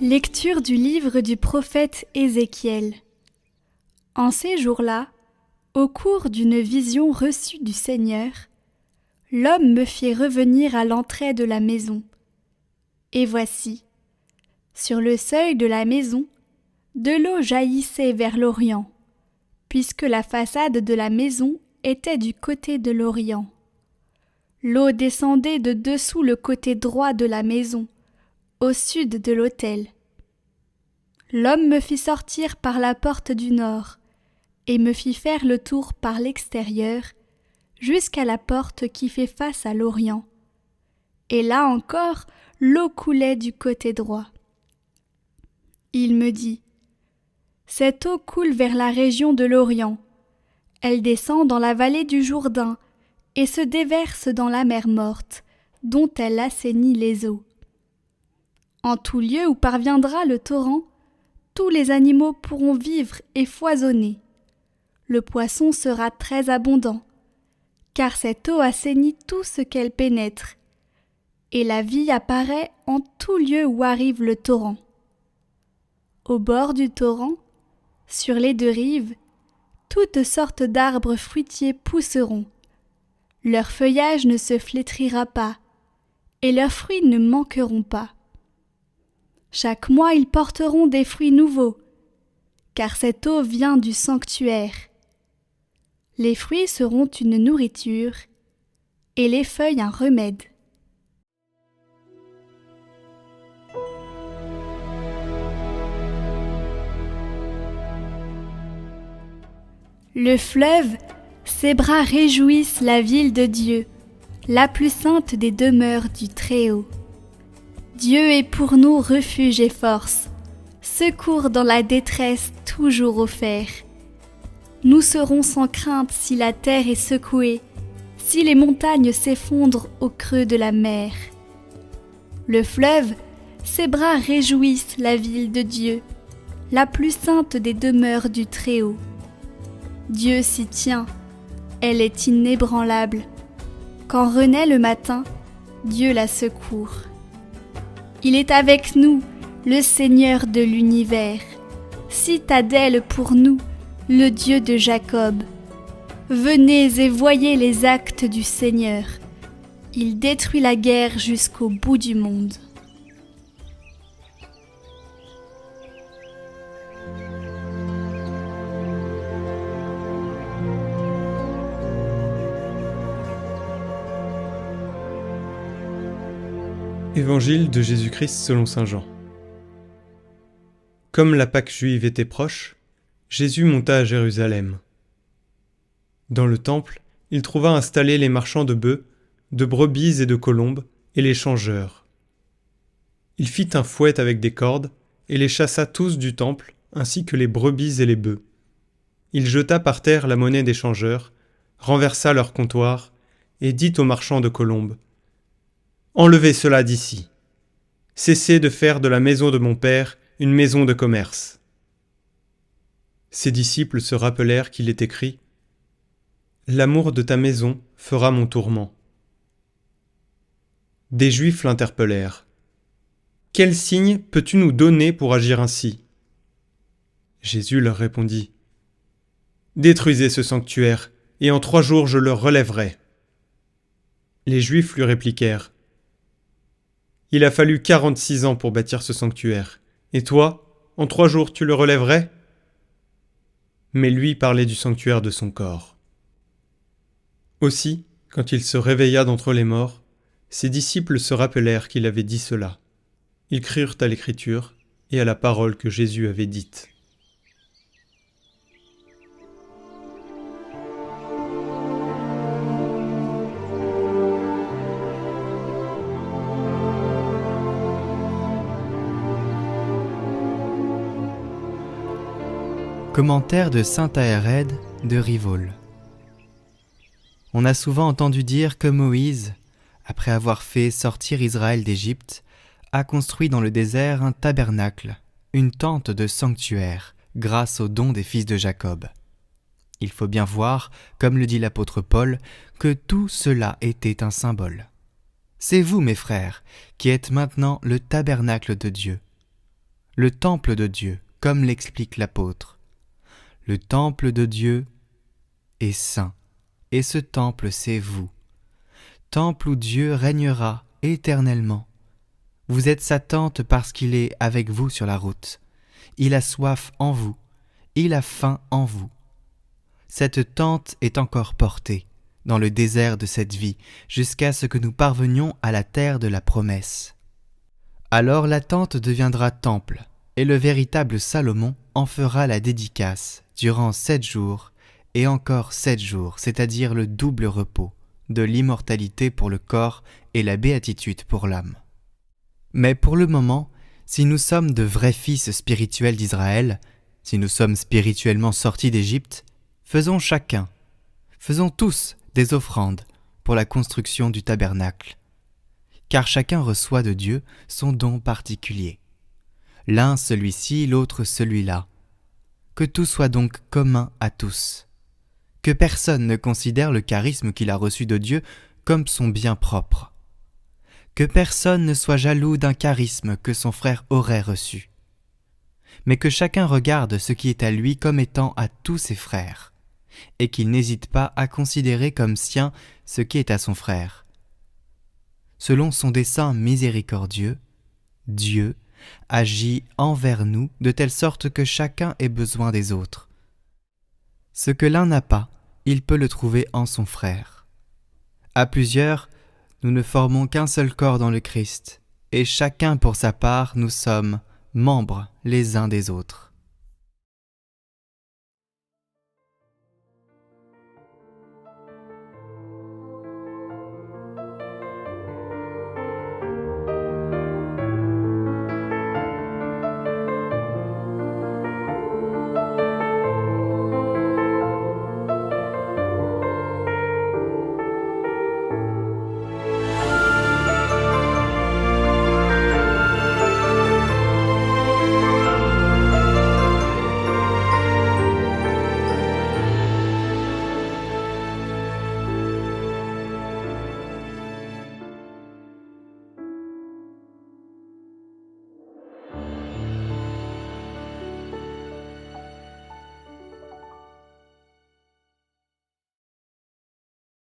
Lecture du livre du prophète Ézéchiel. En ces jours-là, au cours d'une vision reçue du Seigneur, l'homme me fit revenir à l'entrée de la maison. Et voici, sur le seuil de la maison, de l'eau jaillissait vers l'Orient, puisque la façade de la maison était du côté de l'Orient. L'eau descendait de dessous le côté droit de la maison, au sud de l'autel. L'homme me fit sortir par la porte du nord, et me fit faire le tour par l'extérieur, jusqu'à la porte qui fait face à l'Orient. Et là encore, l'eau coulait du côté droit. Il me dit : cette eau coule vers la région de l'Orient. Elle descend dans la vallée du Jourdain et se déverse dans la mer Morte, dont elle assainit les eaux. En tout lieu où parviendra le torrent, tous les animaux pourront vivre et foisonner. Le poisson sera très abondant, car cette eau assainit tout ce qu'elle pénètre, et la vie apparaît en tout lieu où arrive le torrent. Au bord du torrent, sur les deux rives, toutes sortes d'arbres fruitiers pousseront. Leur feuillage ne se flétrira pas, et leurs fruits ne manqueront pas. Chaque mois ils porteront des fruits nouveaux, car cette eau vient du sanctuaire. Les fruits seront une nourriture, et les feuilles un remède. Le fleuve, ses bras réjouissent la ville de Dieu, la plus sainte des demeures du Très-Haut. Dieu est pour nous refuge et force, secours dans la détresse toujours offert. Nous serons sans crainte si la terre est secouée, si les montagnes s'effondrent au creux de la mer. Le fleuve, ses bras réjouissent la ville de Dieu, la plus sainte des demeures du Très-Haut. Dieu s'y tient, elle est inébranlable. Quand renaît le matin, Dieu la secourt. Il est avec nous, le Seigneur de l'univers, citadelle pour nous, le Dieu de Jacob. Venez et voyez les actes du Seigneur. Il détruit la guerre jusqu'au bout du monde. Évangile de Jésus-Christ selon saint Jean. Comme la Pâque juive était proche, Jésus monta à Jérusalem. Dans le temple, il trouva installés les marchands de bœufs, de brebis et de colombes, et les changeurs. Il fit un fouet avec des cordes, et les chassa tous du temple, ainsi que les brebis et les bœufs. Il jeta par terre la monnaie des changeurs, renversa leur comptoir, et dit aux marchands de colombes : enlevez cela d'ici. Cessez de faire de la maison de mon Père une maison de commerce. Ses disciples se rappelèrent qu'il est écrit : l'amour de ta maison fera mon tourment. Des Juifs l'interpellèrent : quel signe peux-tu nous donner pour agir ainsi ? Jésus leur répondit : détruisez ce sanctuaire, et en 3 jours je le relèverai. Les Juifs lui répliquèrent : il a fallu 46 ans pour bâtir ce sanctuaire. Et toi, en 3 jours, tu le relèverais ? Mais lui parlait du sanctuaire de son corps. Aussi, quand il se réveilla d'entre les morts, ses disciples se rappelèrent qu'il avait dit cela. Ils crurent à l'Écriture et à la parole que Jésus avait dite. Commentaire de saint Aérède de Rivol. On a souvent entendu dire que Moïse, après avoir fait sortir Israël d'Égypte, a construit dans le désert un tabernacle, une tente de sanctuaire, grâce au don des fils de Jacob. Il faut bien voir, comme le dit l'apôtre Paul, que tout cela était un symbole. C'est vous, mes frères, qui êtes maintenant le tabernacle de Dieu. le temple de Dieu, comme l'explique l'apôtre. Le temple de Dieu est saint, et ce temple c'est vous. Temple où Dieu régnera éternellement. Vous êtes sa tente parce qu'il est avec vous sur la route. Il a soif en vous, il a faim en vous. Cette tente est encore portée dans le désert de cette vie, jusqu'à ce que nous parvenions à la terre de la promesse. Alors la tente deviendra temple, et le véritable Salomon en fera la dédicace durant 7 jours, et encore 7 jours, c'est-à-dire le double repos, de l'immortalité pour le corps et la béatitude pour l'âme. Mais pour le moment, si nous sommes de vrais fils spirituels d'Israël, si nous sommes spirituellement sortis d'Égypte, faisons tous des offrandes pour la construction du tabernacle. Car chacun reçoit de Dieu son don particulier. L'un celui-ci, l'autre celui-là. Que tout soit donc commun à tous. Que personne ne considère le charisme qu'il a reçu de Dieu comme son bien propre. Que personne ne soit jaloux d'un charisme que son frère aurait reçu. Mais que chacun regarde ce qui est à lui comme étant à tous ses frères, et qu'il n'hésite pas à considérer comme sien ce qui est à son frère. Selon son dessein miséricordieux, Dieu agit envers nous de telle sorte que chacun ait besoin des autres. Ce que l'un n'a pas, il peut le trouver en son frère. À plusieurs, nous ne formons qu'un seul corps dans le Christ, et chacun pour sa part, nous sommes membres les uns des autres.